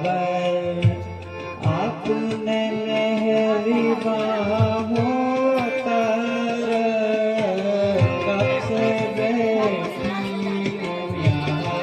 बुलावे आपने मेरी बाहों कर कब से बैठी हूँ यहाँ।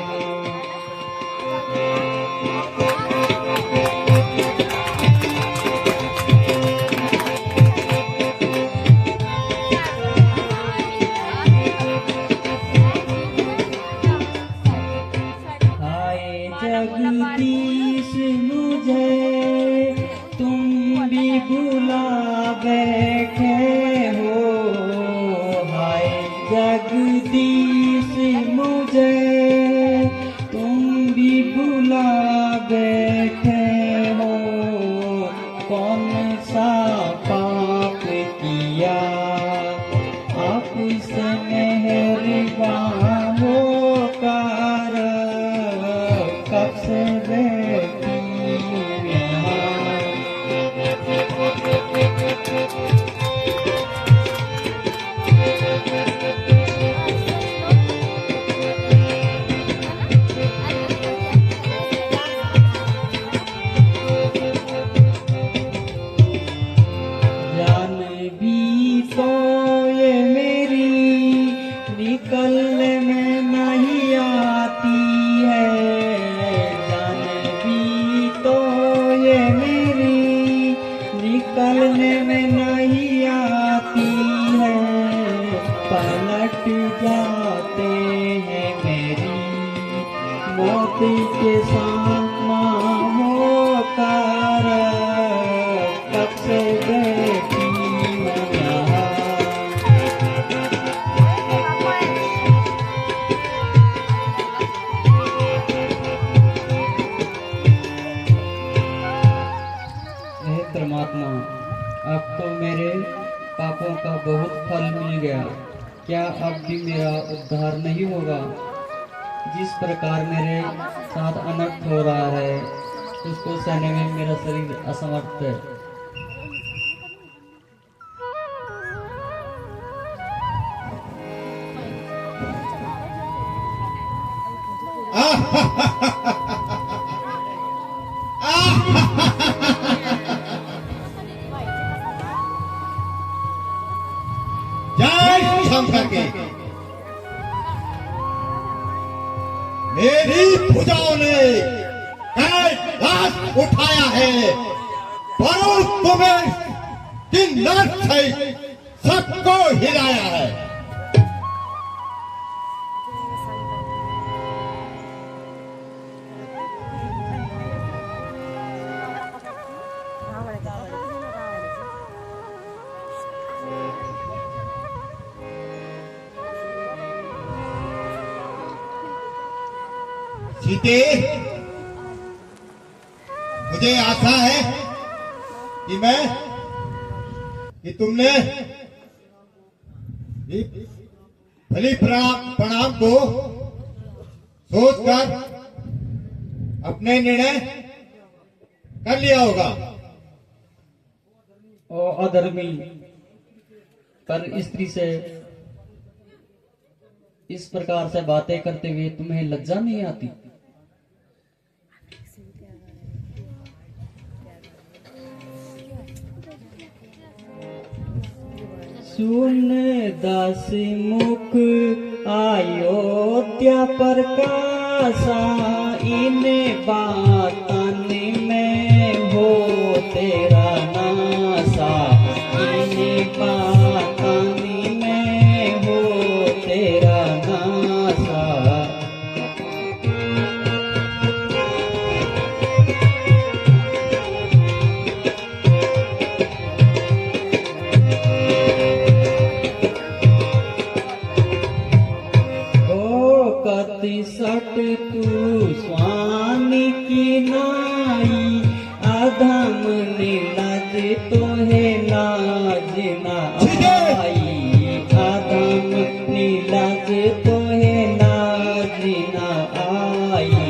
हाय जगदीश मुझे तुम भी बुला बैठे हो। हाय जगदीश मुझे तुम भी बुला बैठे हो। कौन सा पाप किया आपसे मेहरबान होकर कब से बैठी हूँ यहाँ। जान भी तो ये मेरी निकलने में नहीं आती है। जान भी तो ये मेरी निकलने में नहीं आती है। पलट जाते हैं मेरी मौत के सामना होकर कब से बैठी हूँ यहाँ। हे परमात्मा, अब तो मेरे पापों का बहुत फल मिल गया, क्या अब भी मेरा उद्धार नहीं होगा? जिस प्रकार मेरे साथ अनर्थ हो रहा है उसको सहने में मेरा शरीर असमर्थ है। जय शंकर के मेरी भुजाओं ने कैलाश उठाया है, पर तुम्हें किन्नर से सबको हिलाया है। सीते, मुझे आशा है कि तुमने भली प्रणाम को सोचकर अपने निर्णय कर लिया होगा। ओ अधर्मी, पर स्त्री से इस प्रकार से बातें करते हुए तुम्हें लज्जा नहीं आती? सुन दासी मुख अयोध्या प्रकाशा, इन बातन में हो तेरा नासा। इन बातन में हो तेरा नासा। कति सट तू स्वामी की नाई, अधम नीलाज तो है लाज ना आई। अधम नीलाज तो है लाज ना आई।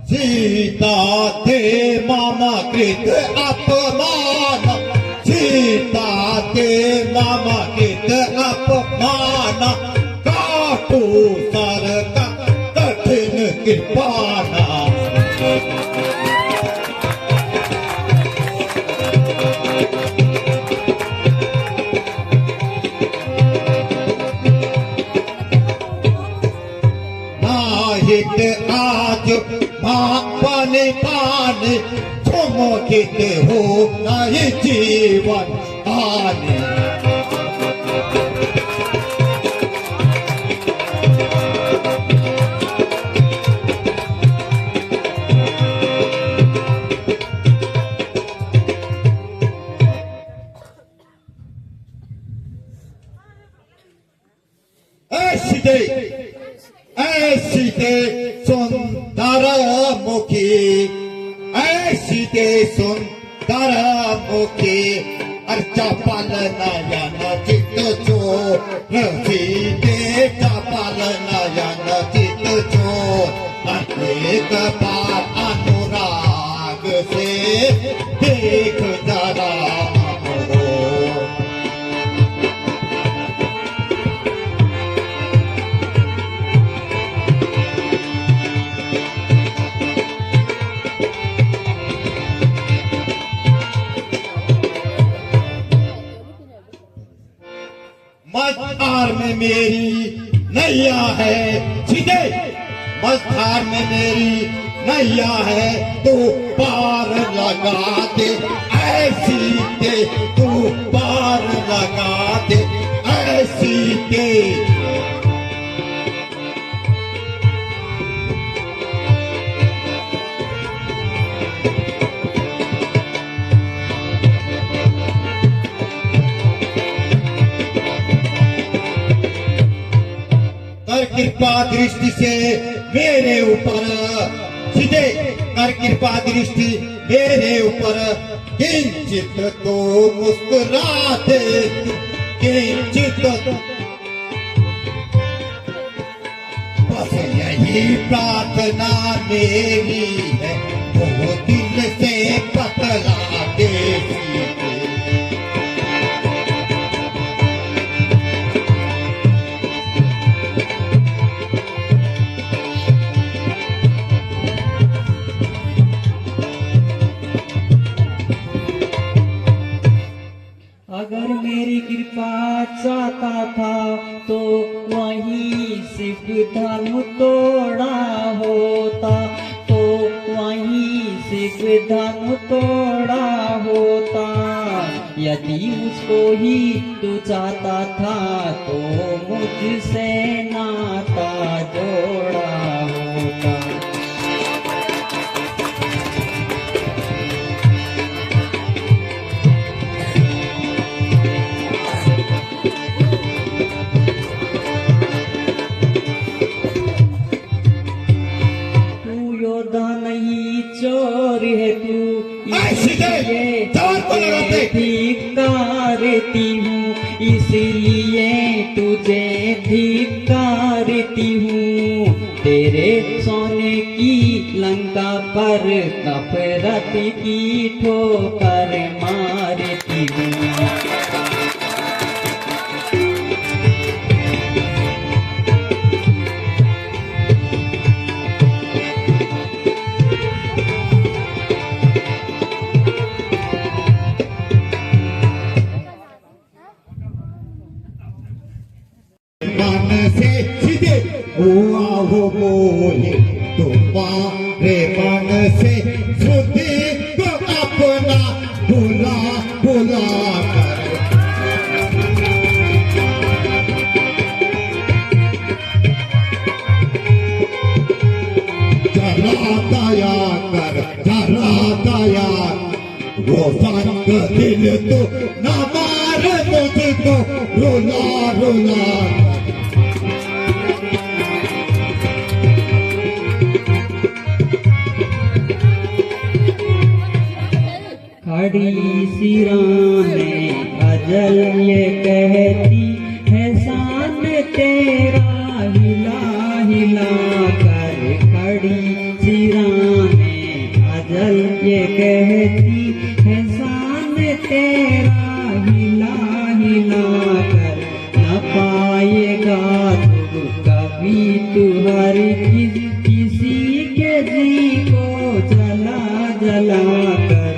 सीता थे मामा कृत अपमान, सीता के मामा कृत अपमान, काटू सर का कठिन कृपाना। नाहित आज पानी पानी, चमकित हो नहीं जीवन आने। ऐसी दे सुंदर मुखी, ऐसी दे सुंदर मुखी, अर्चा पाल नयन चित चोर, सीते चपल नयन चित चोर। एक बार अनुराग से देख जरा मझधार में मेरी नैया है, सीधे मझधार में मेरी नैया है, तू पार लगा दे, ऐसी दे तू पार लगा दे, ऐसी दे। कर कृपा दृष्टि से मेरे ऊपर, सीधे कर कृपा दृष्टि मेरे ऊपर, किंचित तो मुस्कुरा दे, किंचित। बस यही प्रार्थना मेरी है, वो दिल से पतला दे। अगर मेरी कृपा चाहता था तो वहीं सिर्फ धर्म तोड़ा होता, तो वहीं सिर्फ धर्म तोड़ा होता। यदि उसको ही तू चाहता था तो मुझसे नाता जोड़ा होता। नहीं चोर है तू, इसलिए धिक्कारती हूँ, इसलिए तुझे धिक्कारती हूँ। तेरे सोने की लंका पर नफरत की ठोकर मारती हूँ। मन से सीधे हुआ हो बोले, तुम्हारे मन से सुधी को अपना बुला बुला कर। जरा दया कर, जरा दया, वो संग दिल तो न मार मुझको, रुला रुला। खड़ी सिराने अजल ये कहती है, शान तेरा हिला हिला कर। खड़ी सिराने अजल ये कहती है शान तेरा हिला हिला कर न पाएगा तू कभी तू हर किसी के जी को जला जला कर।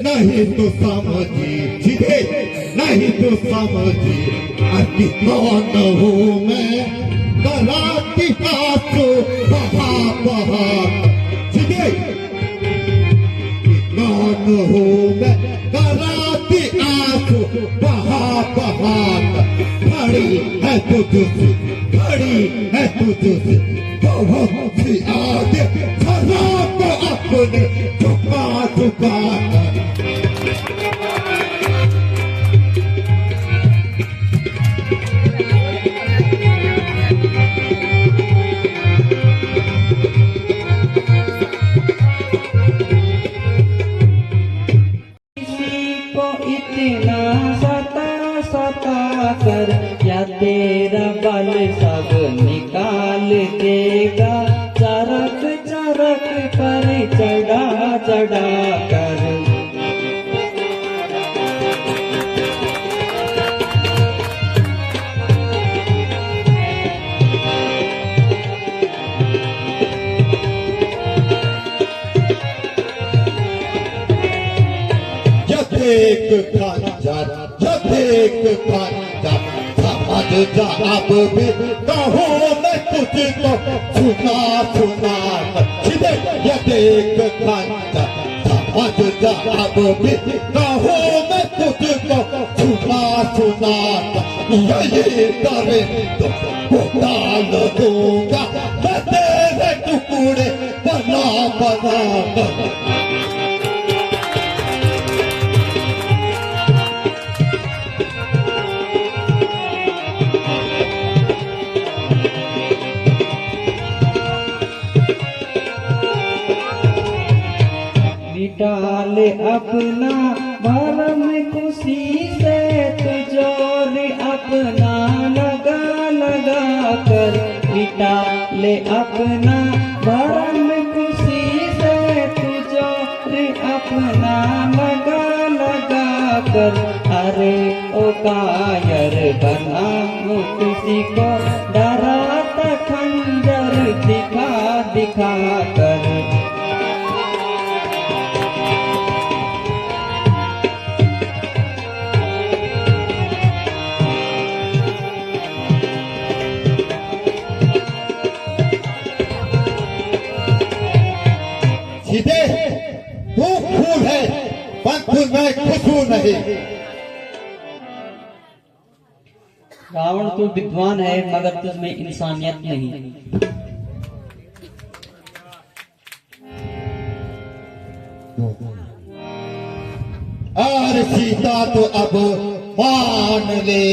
नहीं तो समझी सीधे, नहीं तो समझी अति कौन हूँ मैं, कराती आंसू बहा बहा सीधे। कौन हूँ मैं, कराती आंसू बहा बहा, खड़ी है तुझसे, खड़ी है तुझसे बहुत सी आगे शराब अपने झुका झुका इतना सता सता कर क्या तेरा बल सब निकाल देगा, चरक चरक पर चढ़ा चढ़ा कर। एक खंजर, जब एक खंजर समझ जा अब भी कहूँ मैं तुझको सुना सुना सीधे। यह एक खंजर समझ जा अब भी कहूँ मैं तुझको सुना सुना, यही करे तो डाल दूंगा मैं तेरे टुकड़े बना बना। डाल अपना भरम खुशी से तुझोर अपना लगा लगा कर, डाल अपना भरम खुशी से तुझोर अपना लगा लगा कर। अरे ओ कायर बना किसी को डराता खंजर दिखा दिखा कर। सीधे तू फूल है पंखुल में खुशबू नहीं। रावण तो विद्वान है मगर तुझमें इंसानियत नहीं। और सीता तो अब मान ले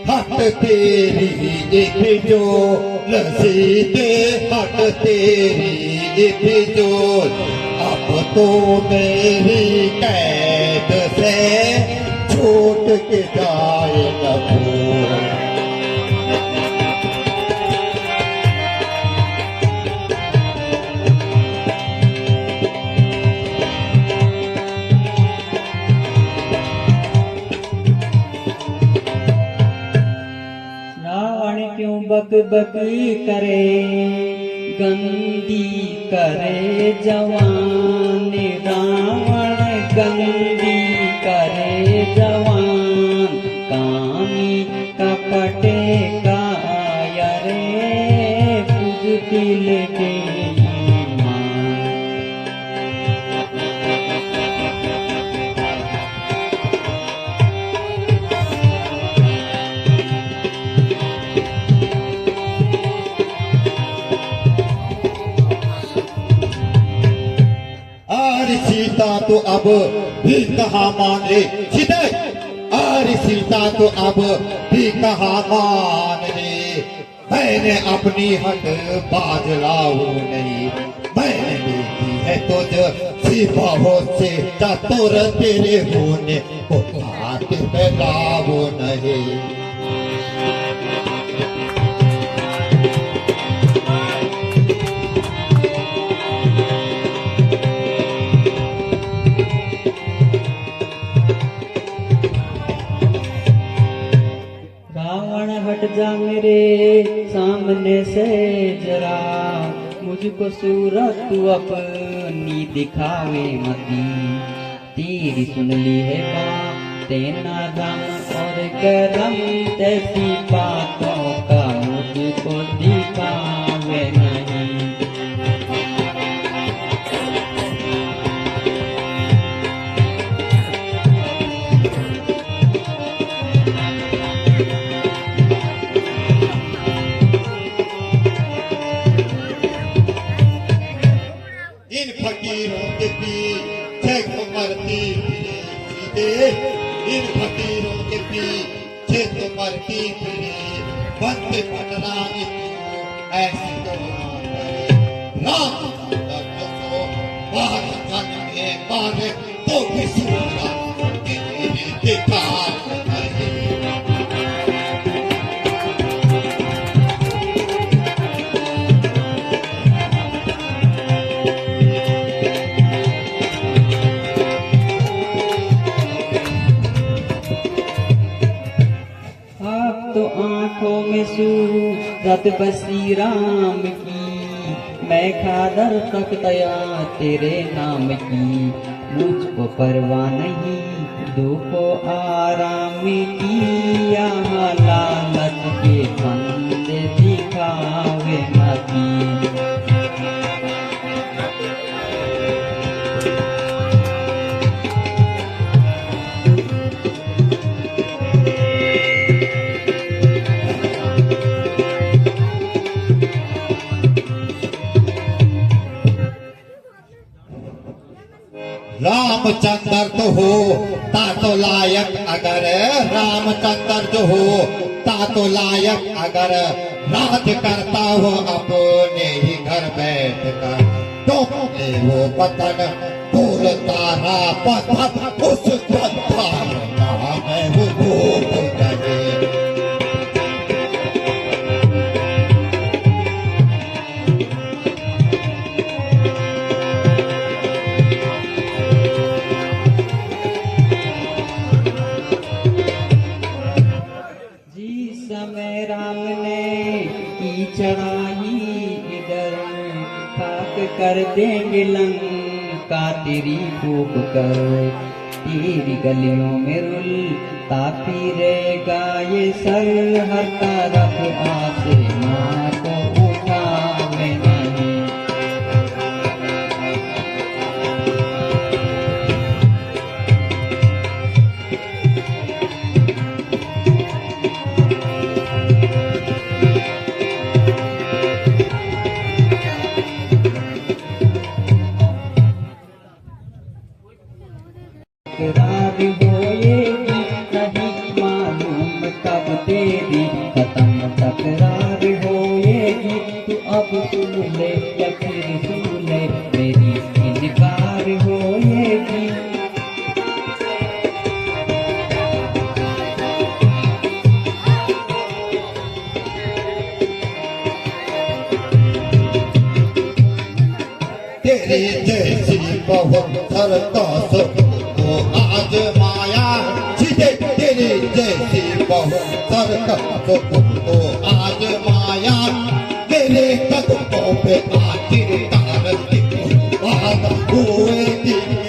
हट तेरी एक जो सीते हट तेरी एक जो, अब तो मेरी कैद से छूट के जाए न भूल। क्यों बक बक करे गंदी करे जवान, रावण गंदी करे जवान, कामी कपटे कायरे बुझ दिल के सीता तो अब भी कहा मान ले सीधे, और सीता तो अब भी कहा मान ले। मैंने अपनी हट बाज लाऊ नहीं, मैंने बेटी बहुत से चतुर तेरे होने को हाथ में लाओ नहीं। रावण हट जा मेरे सामने से जरा, मुझको सूरत तू अपनी दिखावे मती। तेरी सुन ली है बात तेना दम और करम, तैसी बातों का मुझको दिखावे नहीं। इन फकीरों के पीछे मरती फिरे सीधे, इन फकीरों के पीछे तो मरती फिरे, बंद पटना ऐसी तो ना करे। राम तो बाहर जन्मे मारे तो भी सूरा देखा नहीं। तो आंखों में सूरत बसी राम की, मैं खादर तक तया तेरे नाम की। मुझको परवाह नहीं दुखो आराम की, यहाँ लालच के फंदे दिखावे मती। रामचंद्र तो हो ता तो लायक अगर, रामचंद्र जो हो ता तो लायक अगर, राज करता हो अपने ही घर बैठ कर। तो वो पतन बोलता रहा पतन उस श्रद्धा में वो भूल गए। समय राम ने की चढ़ाई इधर, खाक कर देंगे लंका तेरी फूक कर। तेरी गलियों में रुलता फिरेगा ये सर, हर तरफ आसमां को उठावे नहीं। तकरार होएगी नहीं मालूम कब तेरी खत्म तकरार होएगी। तू अब सुन ले या फिर सुन ले, मेरी इनकार होएगी। तेरी जैसी बहुत सरकस तो आज माया सीधे, तेरी जैसी बहुत सरकस तो आज माया, मेरे कदमों पे आखिर तारती हुए दिन।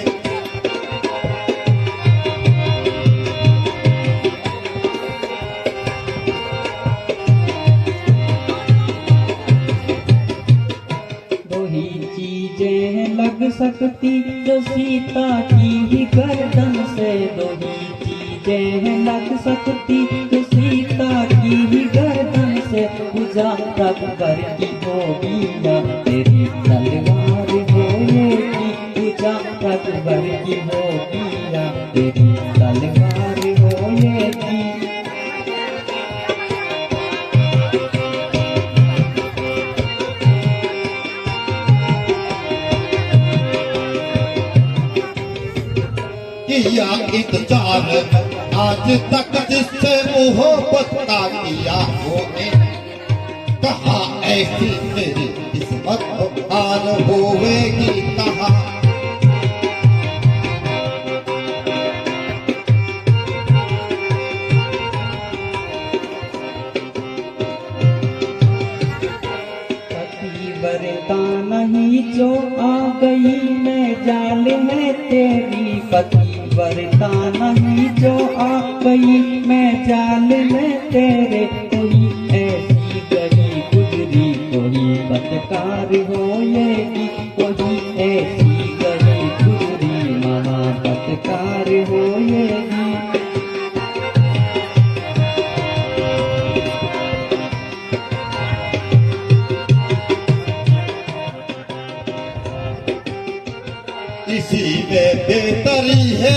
चीजें लग सकती जो सीता की ही गर्दन से, दो ही चीजें लग सकती जो सीता की ही गर्दन से। पूजा अकबर की होगी या तेरी तलवार होएगी, पूजा अकबर की होगी या तेरी तलवार होएगी। किया इंतजार आज तक जिससे मोहब्बत का किया होने कहा ऐसी मेरी किस्मत हार होवेगी कहा बरता नहीं जो आ गई मैं जाल में तेरी पति बरता नहीं जो आ गई मैं जाल में तेरे कोई ऐसी गई गुजरी कोई बदकार होएगी कोई ऐसी गई गुजरी महाबदकार होएगी इसी में बेहतरी है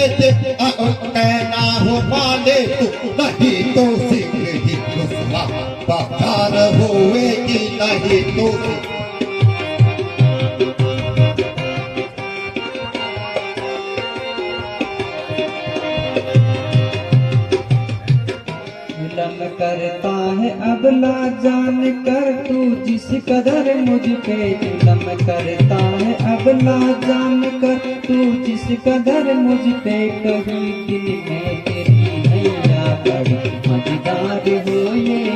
कहना हो माने तू नहीं तो सिंह ही गुस्सा बखार होएगी नहीं तो जुल्म करता है अबला जान कर तू जिस कदर मुझ पे जुल्म करता है अबला जान कर तू जिस कदर मुझ पे कहीं दिल में तेरी नैया बड़ी मजेदार होएगी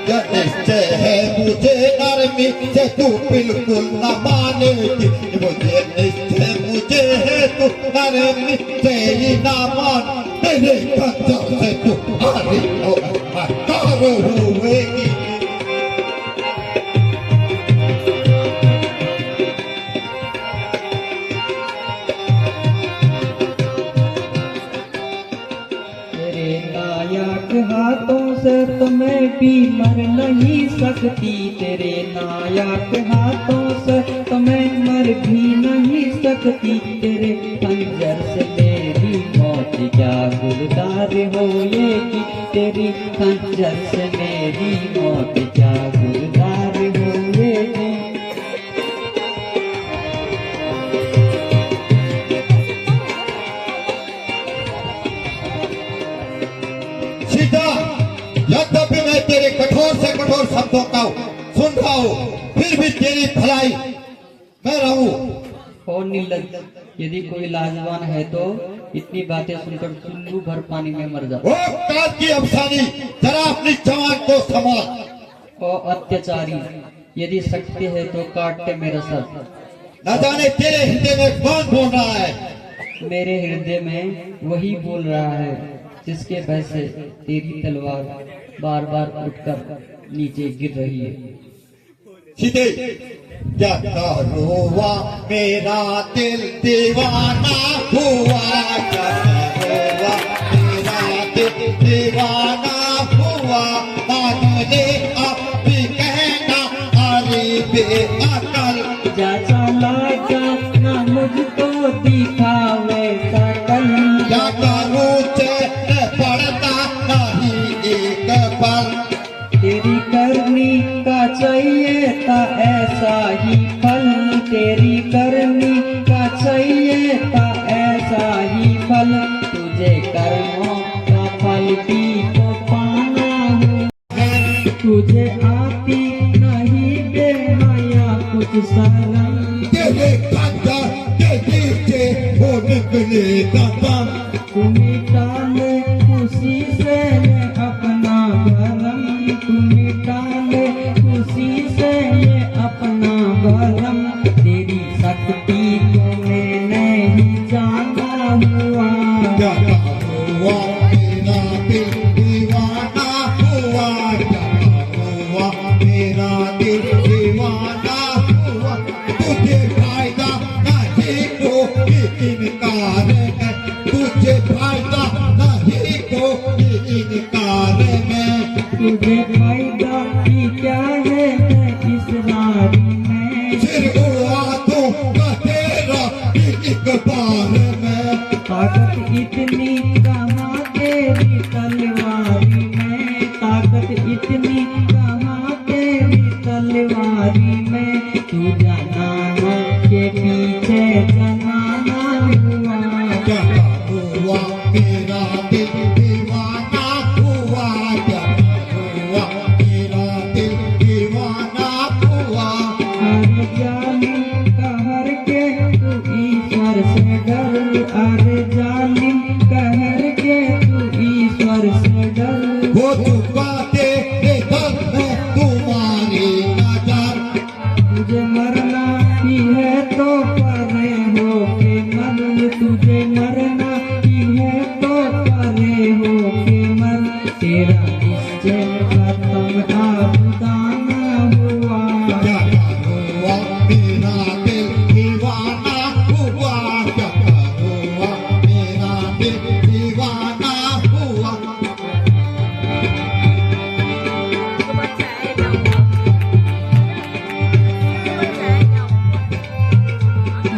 निश्चय है मुझे नरमी से तू बिल्कुल न मानेगी मुझे निश्चय मुझे है तू नरमी से ही न मान मेरे कंधों से तू आरी हो मकार होएगी हाथों से तो मैं भी मर नहीं सकती तेरे नायाक हाथों से तो मैं मर भी नहीं सकती तेरे खंजर से मेरी मौत क्या गुलजार होएगी तेरी खंजर से मेरी मौत क्या गुलजार होएगी यद्यपि मैं तेरे कठोर से कठोर शब्दों का सुन रहा हूँ फिर भी तेरी भलाई मैं रहूं और निर्लज यदि कोई लाजवान है तो इतनी बातें सुनकर चुल्लू भर पानी में मर जाओ। वो काल की अफसानी जरा अपनी जवान को संभाल और अत्याचारी यदि शक्ति है तो काटते मेरा सर न जाने तेरे हृदय में कौन बोल रहा है मेरे हृदय में वही बोल रहा है जिसके भय से तेरी तलवार बार बार उठकर नीचे गिर रही है। सीधे क्या रोवा मेरा दिल दीवाना हुआ क्या रोवा मेरा दिल दीवाना हुआ मान ले अब भी कहना अरे बेअकल जा चला जा ना मुझको दिखावे सकल या करूँ पड़ता नहीं एक पल तेरी करनी का चाहिए था ऐसा ही फल तेरी करनी का चाहिए था ऐसा ही फल तुझे कर्मों का फल भी तो पाना हो तुझे आती नहीं बेहया कुछ शर्म तेरे कांधा के नीचे हो निकलेगा दम तुम्हें टाले खुशी से ये अपना भरम तुम्हें टाले खुशी से ये अपना भरम तेरी शक्ति को मैंने ही जाना हुआ क्या हुआ मेरा दिल दीवाना हुआ क्या हुआ मेरा दिल दीवाना हुआ तुझे फायदा नहीं को इनकार है तुझे फायदा नहीं को इनकार में तुझे फायदा की क्या है इस रारी में सिर उड़ा दूंगा तेरा एक बार में ताकत इतनी कहाँ तेरी तलवारी में ताकत इतनी कहाँ तेरी तलवारी डर। वो चुपाते ये दर्द है तुम्हारी नजर। तुझे मरना ही है तो परे हो के मर, तुझे मरना ही है तो परे हो के मर। तेरा निश्चय खत्म आबुदाना हुआ। क्या हुआ मेरा दिल दीवाना हुआ। क्या हुआ मेरा दिल दीवाना हुआ।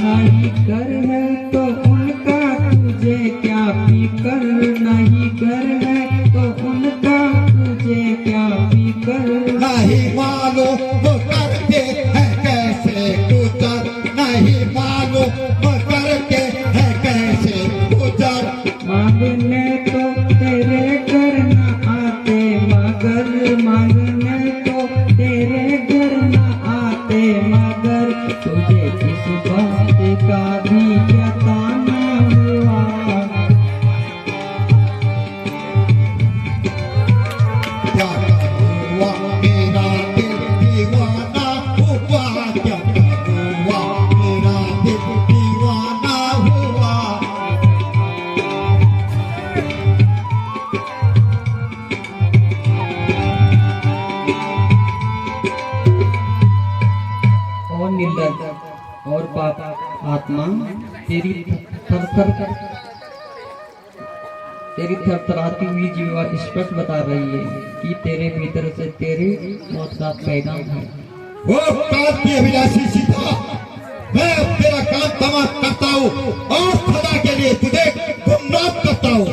नहीं घर है तो उनका तुझे क्या फिकर, नहीं घर है तो उनका तुझे क्या फिकर। नहीं मालूम वो करते हैं कैसे गुजर। नहीं मालूम वो करते हैं कैसे गुजर। मांगने तो तेरे घर न आते मगर, मांगने तो तेरे घर न आते मगर। तुझे किस बात का भी जताना हुआ। क्या हुआ मेरा दिल दीवाना हुआ। क्या हुआ मेरा दिल दीवाना हुआ। और निर्लज और पाप आत्मा तेरी थरथराती हुई जीवा स्पष्ट बता रही है कि तेरे भीतर से तेरी मौत का पैगाम है। वो काल की अभिलाषी सीता, मैं अब तेरा काम तमाम करता हूँ और सदा के लिए तुझे गुमनाम करता हूँ।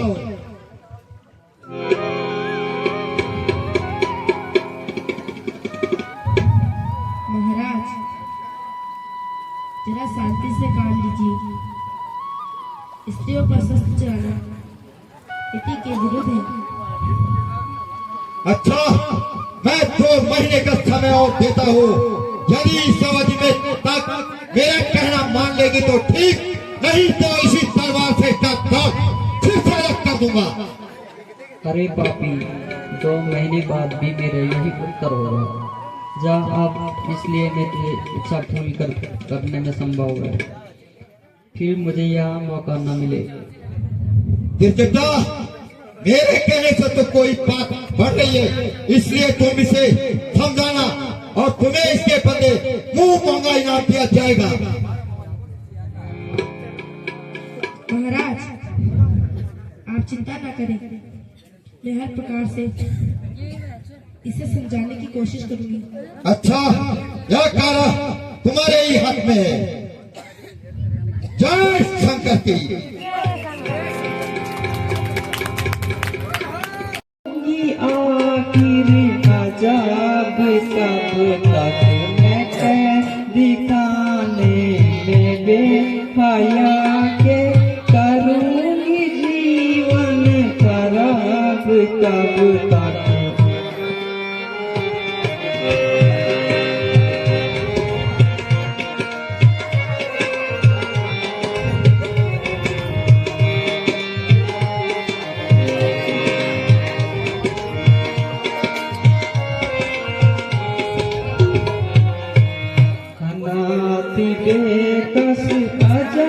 महाराज जरा शांति से काम लीजिए। स्त्रियों पर शस्त्र चलाना नीति के विरुद्ध है। अच्छा, मैं 2 महीने का समय और देता हूँ। यदि इस अवधि में तक मेरा कहना मान लेगी तो ठीक, नहीं तो इसी तलवार से फिर से अलग कर दूंगा। अरे पापी, 2 महीने बाद भी मेरा यही उत्तर होगा। जा अब, इसलिए मैं तुझे इच्छा पूरी करने में संभव है, फिर मुझे यहाँ मौका न मिले। निर्जता, मेरे कहने से तो कोई बात बढ़ रही है, इसलिए तुम इसे समझाना और तुम्हें इसके बदले मुंह मांगा इनाम दिया जाएगा। महाराज आप चिंता न करें, मैं हर प्रकार से इसे समझाने की कोशिश करूंगी। अच्छा, यह कार्य तुम्हारे ही हाथ में है। जय शंकर की। आखिर अजाब कब तक मैं दिखाने में बेहया के करूंगी जीवन खराब कब तक। बेकस अजा